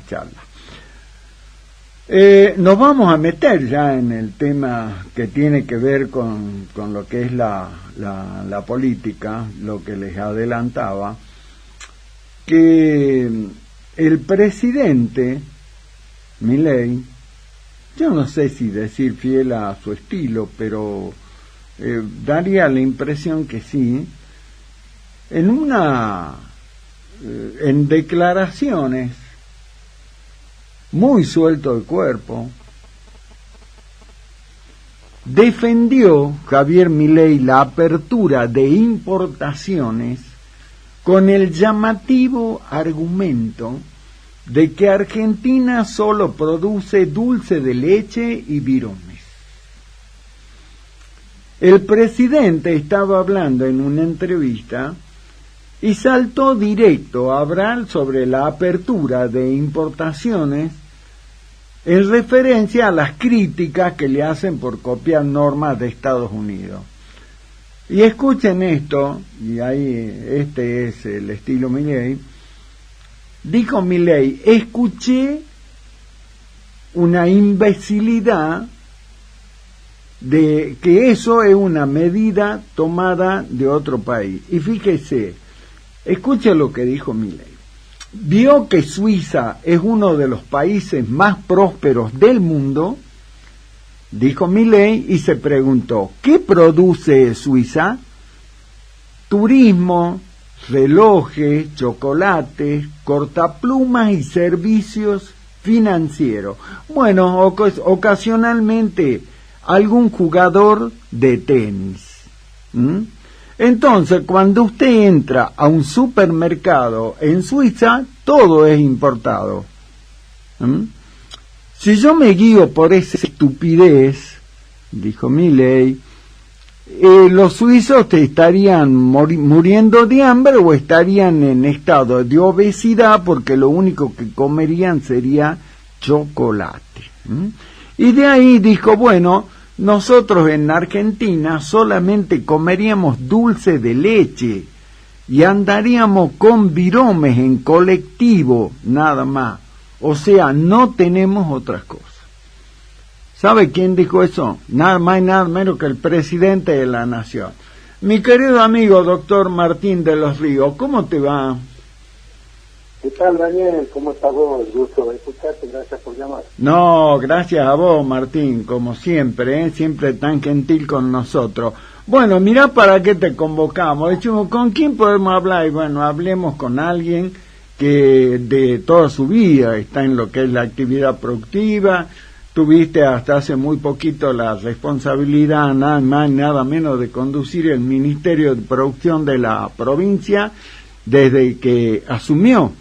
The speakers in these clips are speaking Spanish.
charla. Nos vamos a meter ya en el tema que tiene que ver con lo que es la política, lo que les adelantaba, que el presidente Milei, yo no sé si decir fiel a su estilo, pero daría la impresión que sí, en declaraciones muy suelto de cuerpo, defendió Javier Milei la apertura de importaciones con el llamativo argumento de que Argentina solo produce dulce de leche y viromes. El presidente estaba hablando en una entrevista y saltó directo a hablar sobre la apertura de importaciones en referencia a las críticas que le hacen por copiar normas de Estados Unidos. Y escuchen esto, y ahí este es el estilo Milei. Dijo Milei: escuché una imbecilidad de que eso es una medida tomada de otro país. Y fíjese, escuche lo que dijo Milei. Vio que Suiza es uno de los países más prósperos del mundo, dijo Milei, y se preguntó: ¿qué produce Suiza? Turismo, relojes, chocolates, cortaplumas y servicios financieros. Bueno, ocasionalmente algún jugador de tenis. Entonces, cuando usted entra a un supermercado en Suiza, todo es importado. Si yo me guío por esa estupidez, dijo Milei, los suizos te estarían muriendo de hambre o estarían en estado de obesidad porque lo único que comerían sería chocolate. Y de ahí dijo, bueno, nosotros en Argentina solamente comeríamos dulce de leche y andaríamos con viromes en colectivo, nada más. O sea, no tenemos otras cosas. ¿Sabe quién dijo eso? Nada más y nada menos que el presidente de la nación. Mi querido amigo doctor Martín de los Ríos, ¿cómo te va? ¿Qué tal, Daniel? ¿Cómo estás vos? Gusto de escucharte, gracias por llamar. No, gracias a vos, Martín, como siempre, siempre tan gentil con nosotros. Bueno, mirá para qué te convocamos. Decimos, ¿con quién podemos hablar? Y bueno, hablemos con alguien que de toda su vida está en lo que es la actividad productiva. Tuviste hasta hace muy poquito la responsabilidad, nada más nada menos, de conducir el Ministerio de Producción de la provincia desde que asumió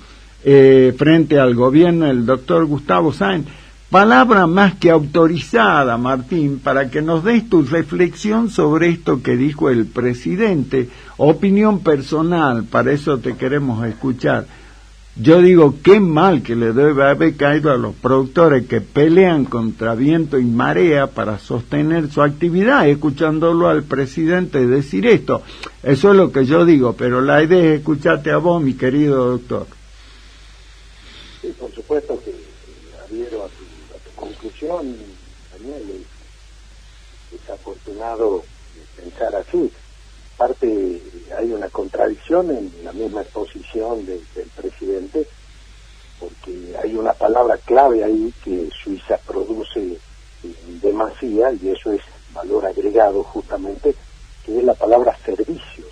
frente al gobierno el doctor Gustavo Sáenz. Palabra más que autorizada, Martín, para que nos des tu reflexión sobre esto que dijo el presidente. Opinión personal, para eso te queremos escuchar. Yo digo, qué mal que le debe haber caído a los productores que pelean contra viento y marea para sostener su actividad, escuchándolo al presidente decir esto. Eso es lo que yo digo, pero la idea es escucharte a vos, mi querido doctor. Sí, por supuesto que adhiero a tu conclusión, Daniel. Es afortunado pensar así. Aparte, hay una contradicción en la misma exposición del presidente, porque hay una palabra clave ahí que Suiza produce en demasía, y eso es valor agregado justamente, que es la palabra servicios.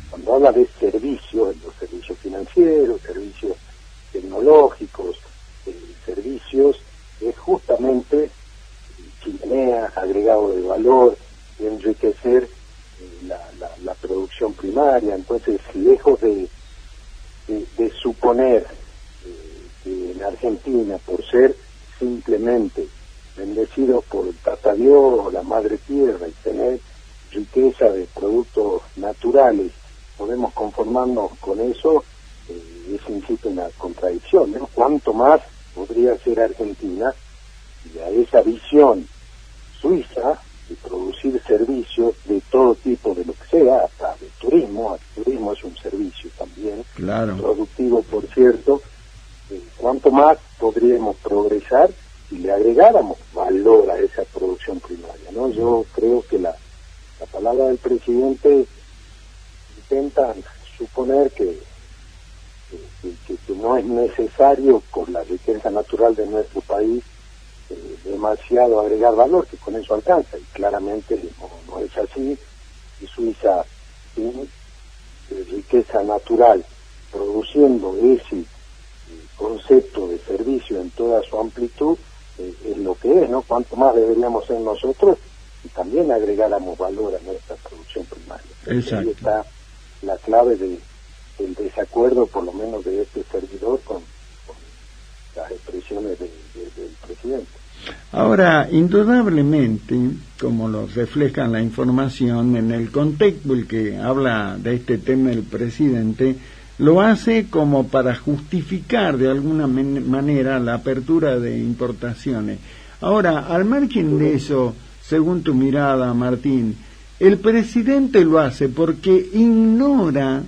Cuando habla de servicios, los servicios financieros, servicios tecnológicos, servicios, es justamente chimenea, agregado de valor, enriquecer la producción primaria. Entonces, lejos de suponer que en Argentina, por ser simplemente bendecidos por el Tata Dios o la Madre Tierra y tener riqueza de productos naturales, podemos conformarnos con eso, es, insisto, una contradicción, ¿no? ¿Cuánto más podría ser Argentina? Y a esa visión suiza de producir servicios de todo tipo, de lo que sea, hasta de turismo. El turismo es un servicio también, claro, productivo, por cierto. cuánto más podríamos progresar si le agregáramos valor a esa producción primaria, ¿no? Yo creo que la palabra del presidente intenta suponer que no es necesario, por la riqueza natural de nuestro país, demasiado agregar valor, que con eso alcanza, y claramente no es así. Y Suiza, sin riqueza natural, produciendo ese concepto de servicio en toda su amplitud, es lo que es, ¿no? Cuanto más deberíamos ser nosotros y también agregáramos valor a nuestra producción primaria. Exacto. Ahí está la clave del desacuerdo, por lo menos de este servidor, con las expresiones del presidente. Ahora, indudablemente, como lo refleja la información, en el contexto el que habla de este tema el presidente, lo hace como para justificar de alguna manera la apertura de importaciones. Ahora, al margen de eso, según tu mirada, Martín, el presidente lo hace porque ignora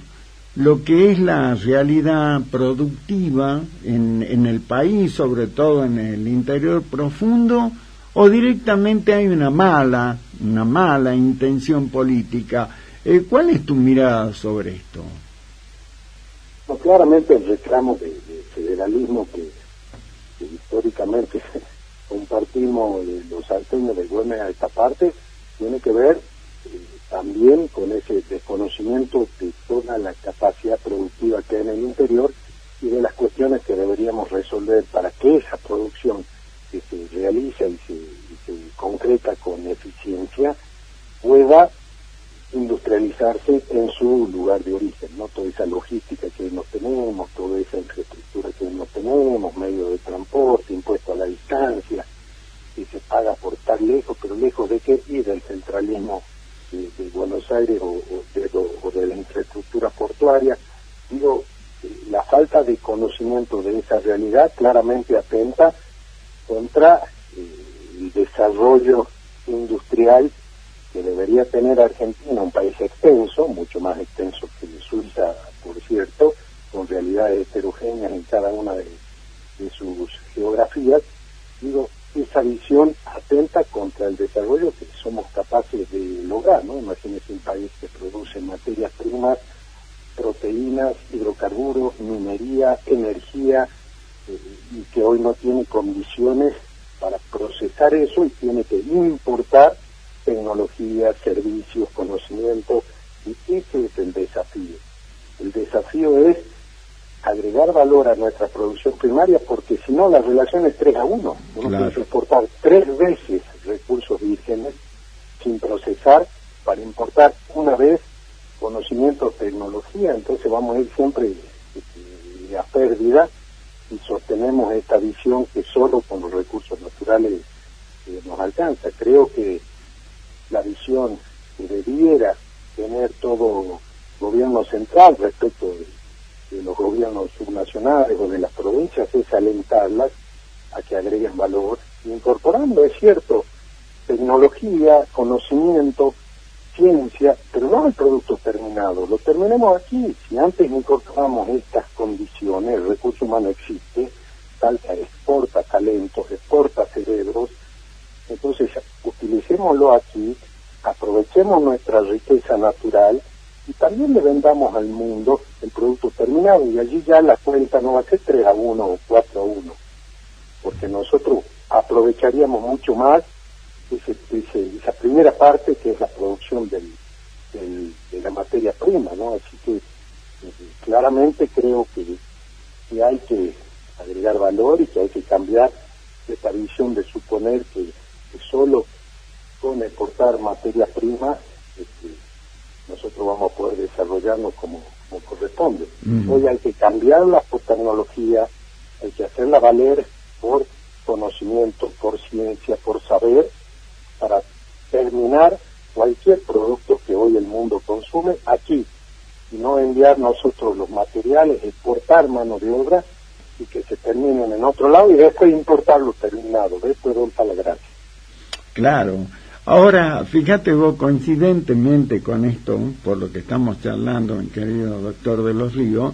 lo que es la realidad productiva en el país, sobre todo en el interior profundo, o directamente hay una mala intención política. ¿Cuál es tu mirada sobre esto? No, claramente el reclamo de federalismo que históricamente compartimos los salteños de Güemes a esta parte, tiene que ver también con ese desconocimiento de toda la capacidad productiva que hay en el interior y de las cuestiones que deberíamos resolver para que esa producción que se realiza y se concreta con eficiencia pueda industrializarse en su lugar de origen, ¿no? Toda esa logística que hoy no tenemos, toda esa infraestructura que hoy no tenemos, medios de transporte, impuesto a la distancia, que se paga por estar lejos, pero lejos de qué, y del centralismo de Buenos Aires o de la infraestructura portuaria. Digo, la falta de conocimiento de esa realidad claramente atenta contra el desarrollo industrial que debería tener Argentina, un país extenso, mucho más extenso que Suiza, por cierto, con realidades heterogéneas en cada una de sus geografías. Digo, esa visión atenta contra el desarrollo que somos capaces de lograr, ¿no? Imagínense un país que produce materias primas, proteínas, hidrocarburos, minería, energía, y que hoy no tiene condiciones para procesar eso y tiene que importar tecnología, servicios, conocimiento, y ese es el desafío. El desafío es agregar valor a nuestra producción primaria, porque si no la relación es 3-1. Uno Claro. puede exportar 3 veces recursos vírgenes sin procesar para importar una vez conocimiento, tecnología, entonces vamos a ir siempre a pérdida y sostenemos esta visión que solo con los recursos naturales nos alcanza. Creo que la visión que debiera tener todo gobierno central respecto de los gobiernos subnacionales o de las provincias es alentarlas a que agreguen valor, incorporando, es cierto, tecnología, conocimiento, ciencia, pero no el producto terminado. Lo terminemos aquí. Si antes incorporamos estas condiciones, el recurso humano existe, Salta exporta talentos, exporta cerebros, entonces utilicémoslo aquí, aprovechemos nuestra riqueza natural y también le vendamos al mundo el producto terminado, y allí ya la cuenta no va a ser 3-1 o 4-1, porque nosotros aprovecharíamos mucho más esa primera parte que es la producción de la materia prima, ¿no? Así que claramente creo que hay que agregar valor y que hay que cambiar esta visión de suponer que solo con exportar materia prima nosotros vamos a poder desarrollarnos como corresponde. Hoy hay que cambiarla por tecnología, hay que hacerla valer por conocimiento, por ciencia, por saber, para terminar cualquier producto que hoy el mundo consume aquí, y no enviar nosotros los materiales, exportar mano de obra y que se terminen en otro lado y después importarlo terminado. Después dónde está la gracia. Claro. Ahora, fíjate vos, coincidentemente con esto, por lo que estamos charlando, mi querido doctor de los Ríos,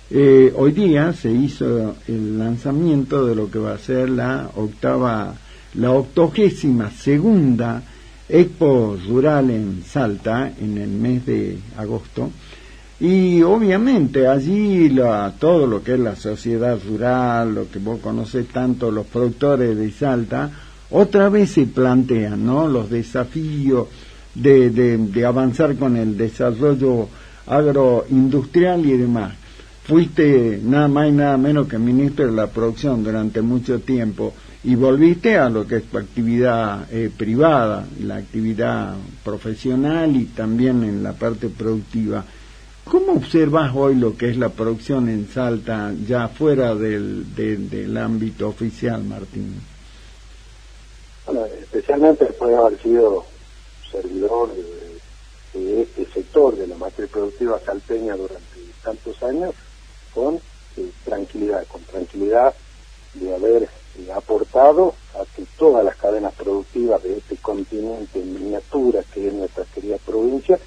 Hoy día se hizo el lanzamiento de lo que va a ser la 82ª Expo Rural en Salta en el mes de agosto. Y obviamente allí todo lo que es la sociedad rural, lo que vos conocés tanto, los productores de Salta, otra vez se plantean, ¿no?, los desafíos de avanzar con el desarrollo agroindustrial y demás. Fuiste nada más y nada menos que ministro de la producción durante mucho tiempo y volviste a lo que es tu actividad privada, la actividad profesional y también en la parte productiva. ¿Cómo observas hoy lo que es la producción en Salta, ya fuera del ámbito oficial, Martín? Bueno, especialmente después de haber sido servidor de este sector de la matriz productiva salteña durante tantos años, con tranquilidad de haber aportado a que todas las cadenas productivas de este continente en miniatura, que es nuestra querida provincia,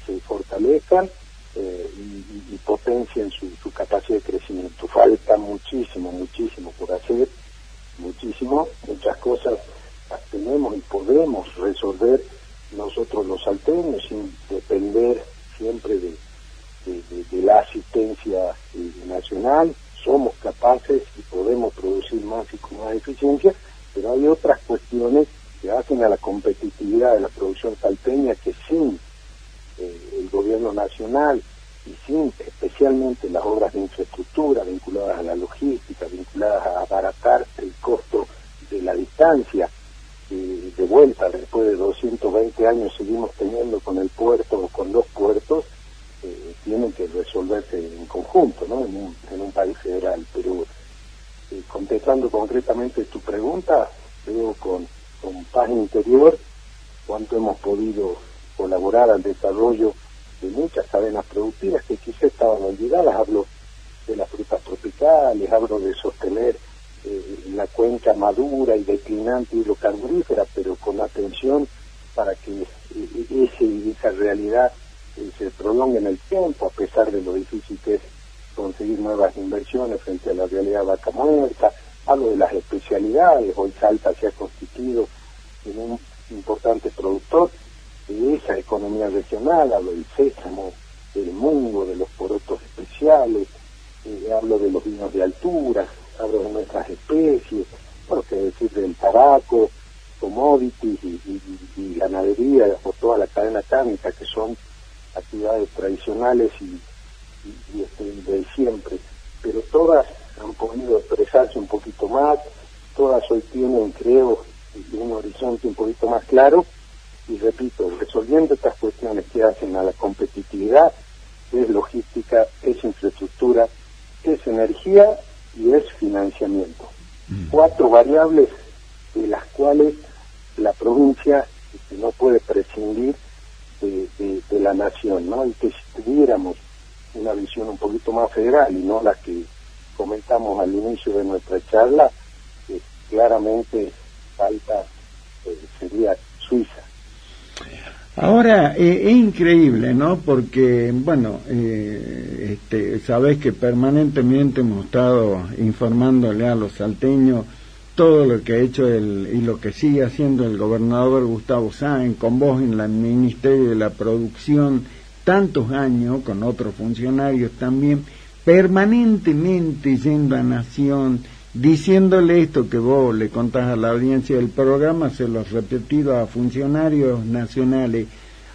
se fortalezcan y potencien su capacidad de crecimiento. Falta muchísimo por hacer, muchas cosas las tenemos y podemos resolver nosotros los salteños sin depender siempre de la asistencia nacional. Somos capaces y podemos producir más y con más eficiencia, pero hay otras cuestiones que hacen a la competitividad de la producción salteña que sin el gobierno nacional y sin especialmente las obras de infraestructura vinculadas a la logística, vinculadas a abaratar el costo de la distancia, de vuelta después de 220 años seguimos teniendo con el puerto o con dos puertos, tienen que resolverse en conjunto, ¿no?, en un país federal. Pero contestando concretamente tu pregunta, veo con paz interior cuánto hemos podido colaborar al desarrollo de muchas cadenas productivas que quizás estaban olvidadas. Hablo de las frutas tropicales, hablo de sostener la cuenca madura y declinante hidrocarburífera, pero con atención para que esa realidad se prolongue en el tiempo, a pesar de lo difícil que es conseguir nuevas inversiones frente a la realidad vaca muerta. Hablo de las especialidades. Hoy Salta se ha constituido en un importante productor de esa economía regional. Hablo del sésamo, del mungo, de los porotos especiales, hablo de los vinos de altura, hablo de nuestras especies, bueno, que decir del tabaco, commodities y ganadería, o toda la cadena cárnica, que son actividades tradicionales y de siempre, pero todas han podido expresarse un poquito más, todas hoy tienen, creo, un horizonte un poquito más claro, y repito, resolviendo estas cuestiones que hacen a la competitividad, es logística, es infraestructura, es energía y es financiamiento. 4 variables de las cuales la provincia no puede prescindir de la nación, ¿no? Y que si tuviéramos una visión un poquito más federal y no la que comentamos al inicio de nuestra charla, claramente Salta sería Suiza. Ahora, es increíble, ¿no? Porque, bueno, sabés que permanentemente hemos estado informándole a los salteños todo lo que ha hecho y lo que sigue haciendo el gobernador Gustavo Sáenz, con vos en el Ministerio de la Producción, tantos años, con otros funcionarios también, permanentemente yendo a Nación, diciéndole esto que vos le contás a la audiencia del programa, se lo has repetido a funcionarios nacionales.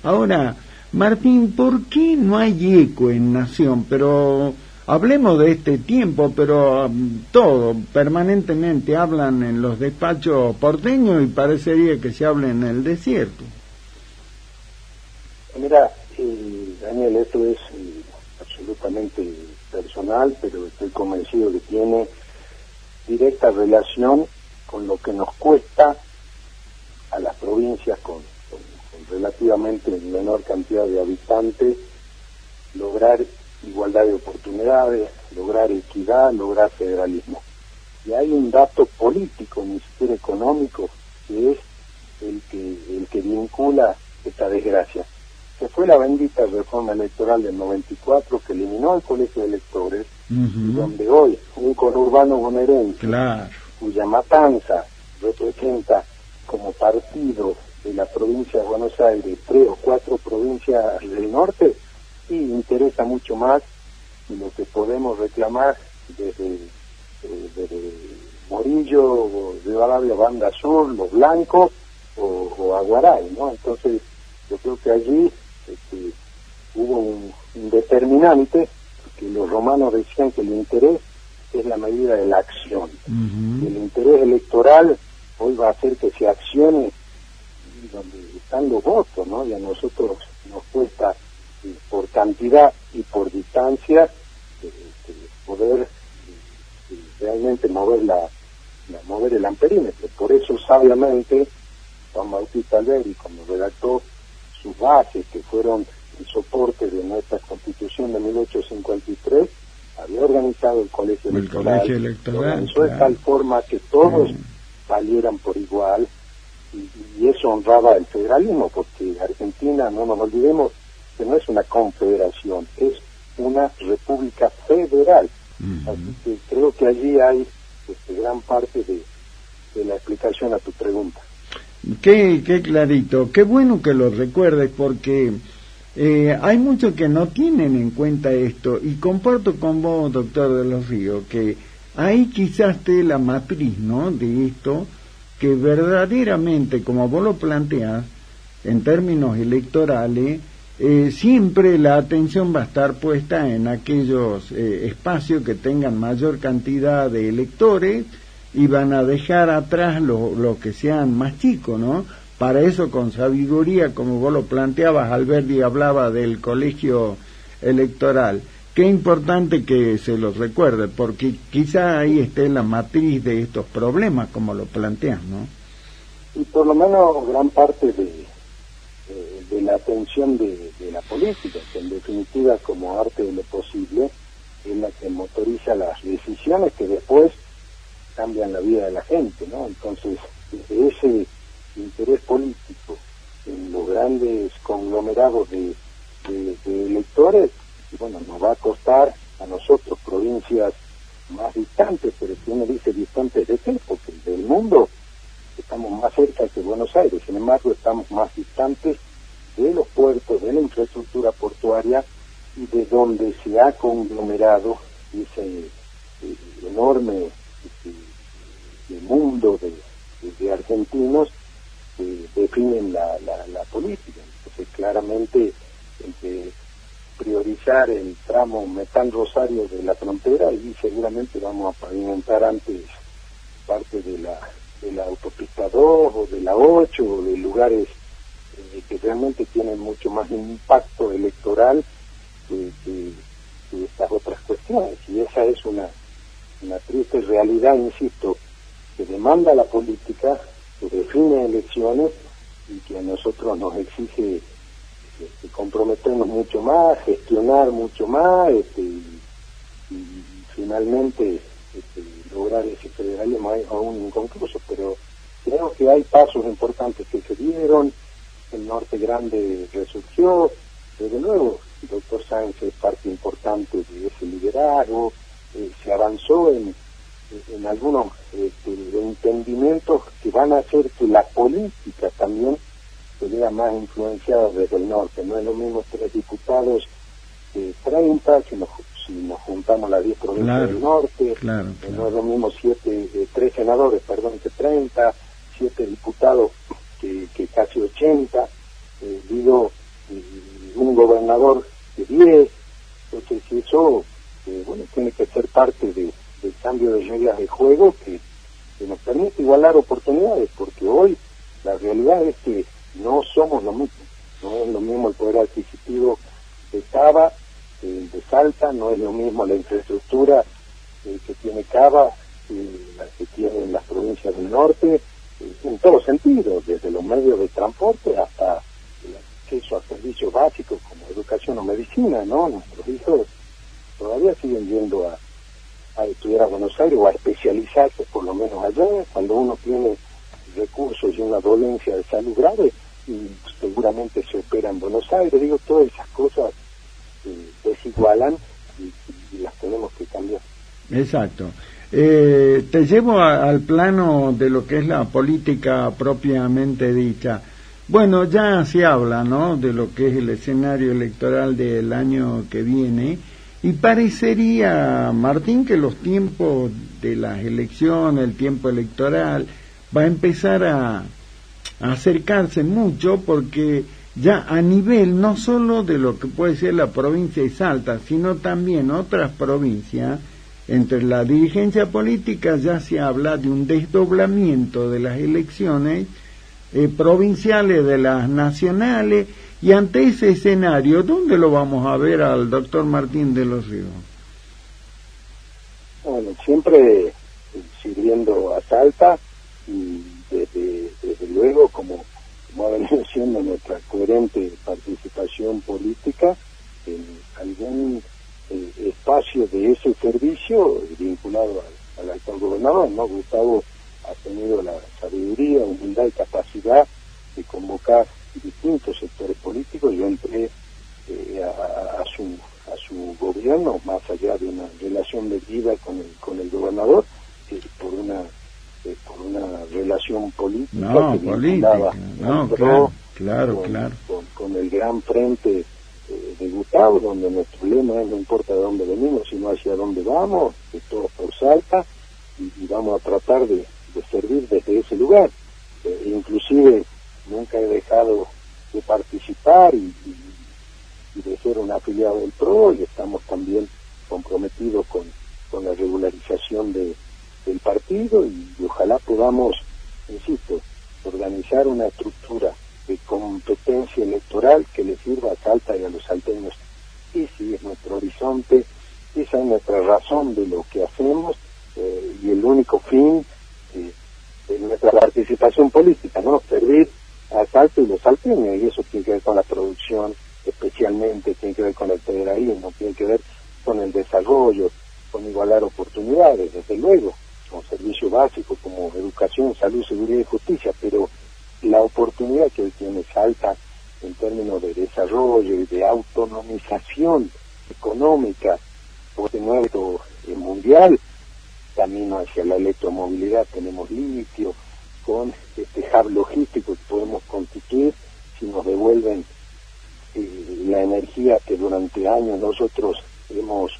Ahora, Martín, ¿por qué no hay eco en Nación? Pero hablemos de este tiempo, pero todo, permanentemente hablan en los despachos porteños y parecería que se habla en el desierto. Mira, Daniel, esto es absolutamente personal, pero estoy convencido que tiene directa relación con lo que nos cuesta a las provincias con relativamente menor cantidad de habitantes lograr igualdad de oportunidades, lograr equidad, lograr federalismo. Y hay un dato político, ni siquiera económico, que es el que vincula esta desgracia. que fue la bendita reforma electoral del 94 que eliminó el colegio de electores, donde hoy un conurbano bonaerense, claro, cuya matanza representa como partido de la provincia de Buenos Aires 3 o 4 provincias del norte, y interesa mucho más de lo que podemos reclamar desde Morillo, Rivadavia, Banda Sur, Los Blancos o Aguaray, ¿no? Entonces yo creo que allí hubo un determinante, porque los romanos decían que el interés es la medida de la acción. El interés electoral hoy va a hacer que se accione donde están los votos, ¿no? Y a nosotros nos cuesta por cantidad y por distancia poder realmente mover el amperímetro. Por eso sabiamente Juan Bautista Alberdi, cuando redactó sus bases, que fueron el soporte de nuestra Constitución de 1853, había organizado el colegio electoral, lo organizó de tal forma que todos valieran por igual, y eso honraba el federalismo, porque Argentina, no nos olvidemos, que no es una confederación, es una república federal. Así que creo que allí hay gran parte de la explicación a tu pregunta. Qué clarito, qué bueno que lo recuerdes, porque hay muchos que no tienen en cuenta esto, y comparto con vos, doctor de los Ríos, que ahí quizás esté la matriz, ¿no?, de esto, que verdaderamente, como vos lo planteás, en términos electorales, siempre la atención va a estar puesta en aquellos espacios que tengan mayor cantidad de electores, y van a dejar atrás lo que sean más chicos, ¿no? Para eso, con sabiduría, como vos lo planteabas, Alberdi hablaba del colegio electoral. Qué importante que se los recuerde, porque quizá ahí esté la matriz de estos problemas, como lo planteas, ¿no? Y por lo menos gran parte de la atención de la política, que en definitiva, como arte de lo posible, es la que motoriza las decisiones que después cambian la vida de la gente, ¿no? Entonces, desde ese interés político en los grandes conglomerados de electores, bueno, nos va a costar a nosotros, provincias más distantes, pero si uno dice distantes de qué, porque del mundo estamos más cerca que Buenos Aires, sin embargo estamos más distantes de los puertos, de la infraestructura portuaria y de donde se ha conglomerado ese enorme mundo de argentinos que definen la política. Entonces claramente priorizar el tramo Metán Rosario de la frontera, y seguramente vamos a pavimentar antes parte de la autopista 2 o de la 8 o de lugares que realmente tienen mucho más impacto electoral que estas otras cuestiones, y esa es una triste realidad, insisto, que demanda la política, que define elecciones y que a nosotros nos exige comprometernos mucho más, gestionar mucho más, y finalmente lograr ese federalismo aún inconcluso. Pero creo que hay pasos importantes que se dieron, el Norte Grande resurgió, desde luego el doctor Sáenz es parte importante de ese liderazgo, se avanzó en algunos entendimientos que van a hacer que la política también se vea más influenciada desde el norte. No es lo mismo 3 diputados de 30, si nos juntamos las 10 provincias del norte, claro. No es lo mismo 3 senadores, que 30, 7 diputados que casi 80, digo, un gobernador de 10, entonces eso, tiene que ser parte del cambio de reglas de juego que nos permite igualar oportunidades, porque hoy la realidad es que no somos lo mismo, no es lo mismo el poder adquisitivo de Cava, de Salta, no es lo mismo la infraestructura que tiene Cava, la que tienen las provincias del norte, en todos sentidos, desde los medios de transporte hasta el acceso a servicios básicos como educación o medicina, ¿no? Nuestros hijos todavía siguen yendo a estudiar a Buenos Aires o a especializarse por lo menos allá, cuando uno tiene recursos y una dolencia de salud grave, y seguramente seguramente se opera en Buenos Aires. Digo, todas esas cosas desigualan y las tenemos que cambiar. Exacto. Te llevo al plano de lo que es la política propiamente dicha. Bueno, ya se habla, ¿no?, de lo que es el escenario electoral del año que viene, y parecería, Martín, que los tiempos de las elecciones, el tiempo electoral, va a empezar a acercarse mucho, porque ya a nivel no solo de lo que puede ser la provincia de Salta, sino también otras provincias, entre la dirigencia política ya se habla de un desdoblamiento de las elecciones provinciales de las nacionales, y ante ese escenario, ¿dónde lo vamos a ver al doctor Martín de los Ríos? Bueno, siempre sirviendo a Salta, y desde luego, como ha venido siendo nuestra coherente participación política en algún espacio de ese servicio vinculado al actual gobernador, ¿no? Gustavo ha tenido la sabiduría, humildad y capacidad de convocar distintos sectores políticos. Yo entré a su gobierno, más allá de una relación de vida con el gobernador, por una relación política no, que política, no, claro, con el gran frente de Gustavo, donde nuestro lema es: no importa de dónde venimos, sino hacia dónde vamos, de todo por Salta, y vamos a tratar de servir desde ese lugar. Inclusive nunca he dejado de participar y de ser un afiliado del PRO, y estamos también comprometidos con la regularización del partido, y ojalá podamos, insisto, organizar una estructura de competencia electoral que le sirva a Salta y a los salteños. Y si es nuestro horizonte, esa es nuestra razón de lo que hacemos, y el único fin de nuestra participación política, ¿no? Servir a Salta y los salteños, y eso tiene que ver con la producción, especialmente tiene que ver con el federalismo, tiene que ver con el desarrollo, con igualar oportunidades, desde luego, con servicios básicos como educación, salud, seguridad y justicia, pero la oportunidad que hoy tiene Salta en términos de desarrollo y de autonomización económica por el nuevo mundial, camino hacia la electromovilidad, tenemos litio, con este hub logístico que podemos constituir si nos devuelven la energía que durante años nosotros hemos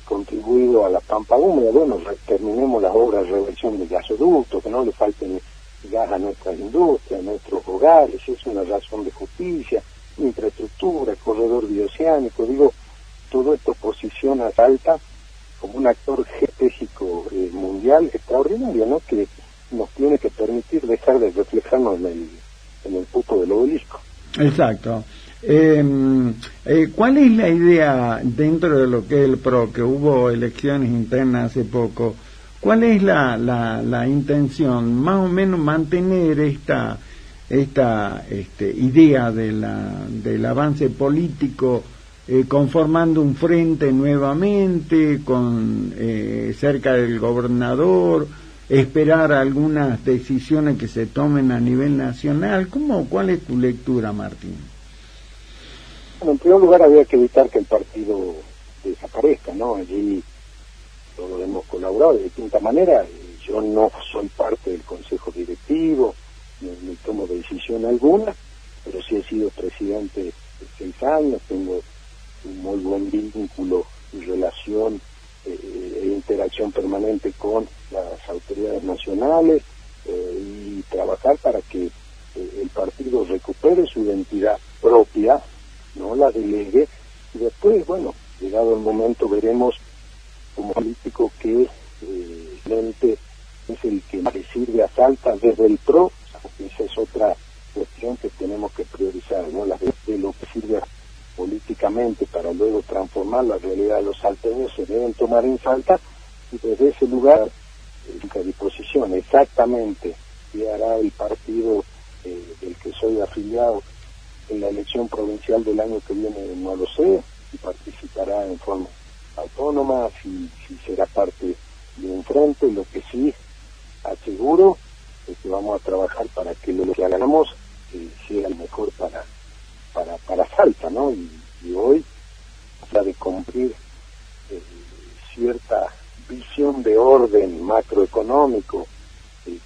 contribuido a la pampa húmeda. Bueno, terminemos las obras de reversión de gasoductos, que no le falten gas a nuestras industrias, a nuestros hogares. Es una razón de justicia, infraestructura, corredor bioceánico. Digo, todo esto posiciona a Salta como un actor geopolítico mundial extraordinario, ¿no?, que nos tiene que permitir dejar de reflejarnos en el punto del obelisco. Exacto. ¿Cuál es la idea dentro de lo que es el PRO, que hubo elecciones internas hace poco? ¿Cuál es la intención? Más o menos mantener esta idea del avance político, conformando un frente nuevamente con cerca del gobernador, esperar algunas decisiones que se tomen a nivel nacional. ¿Cuál es tu lectura, Martín? Bueno, en primer lugar había que evitar que el partido desaparezca, ¿no? Allí todos hemos colaborado de distinta manera. Yo no soy parte del consejo directivo, ni tomo decisión alguna, pero sí he sido presidente de 6 años, tengo un muy buen vínculo y relación e interacción permanente con las autoridades nacionales, y trabajar para que el partido recupere su identidad propia, no la delegue, y después, bueno, llegado el momento veremos como político que realmente es el que le sirve a Salta desde el PRO. Esa es otra cuestión que tenemos que priorizar, ¿no? De lo que sirve políticamente para luego transformar la realidad de los salteños se deben tomar en Salta, y desde ese lugar a disposición exactamente qué hará el partido del que soy afiliado en la elección provincial del año que viene, no lo sé, si participará en forma autónoma, si será parte de un frente. Lo que sí aseguro es que vamos a trabajar para que lo que hagamos sea el mejor para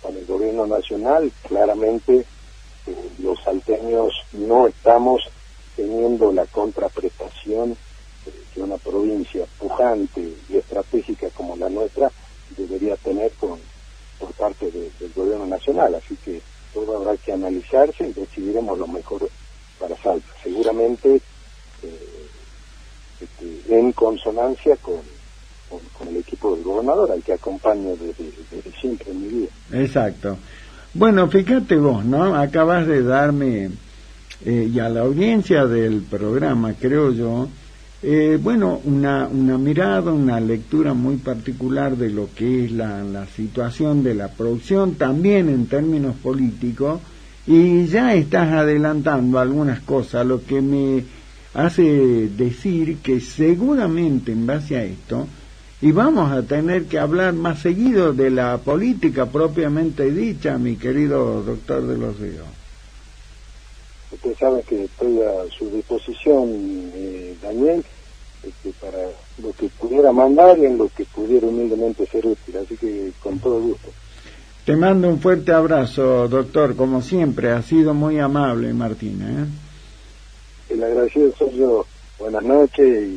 con el gobierno nacional. Claramente los salteños no estamos teniendo la contraprestación que una provincia pujante y estratégica como la nuestra debería tener por parte del gobierno nacional. Así que todo habrá que analizarse y decidiremos lo mejor para Salta. Seguramente en consonancia con el equipo del gobernador, al que acompaño desde siempre en mi vida. Exacto. Bueno, fíjate vos, ¿no? Acabas de darme, y a la audiencia del programa, creo yo, bueno, una mirada, una lectura muy particular de lo que es la situación de la producción, también en términos políticos, y ya estás adelantando algunas cosas, lo que me hace decir que seguramente en base a esto, y vamos a tener que hablar más seguido de la política propiamente dicha, mi querido doctor de los Ríos. Usted sabe que estoy a su disposición, Daniel, para lo que pudiera mandar y en lo que pudiera humildemente ser útil, así que con todo gusto. Te mando un fuerte abrazo, doctor, como siempre, ha sido muy amable, Martín. El agradecido soy yo. Buenas noches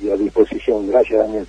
y a disposición. Gracias, Daniel.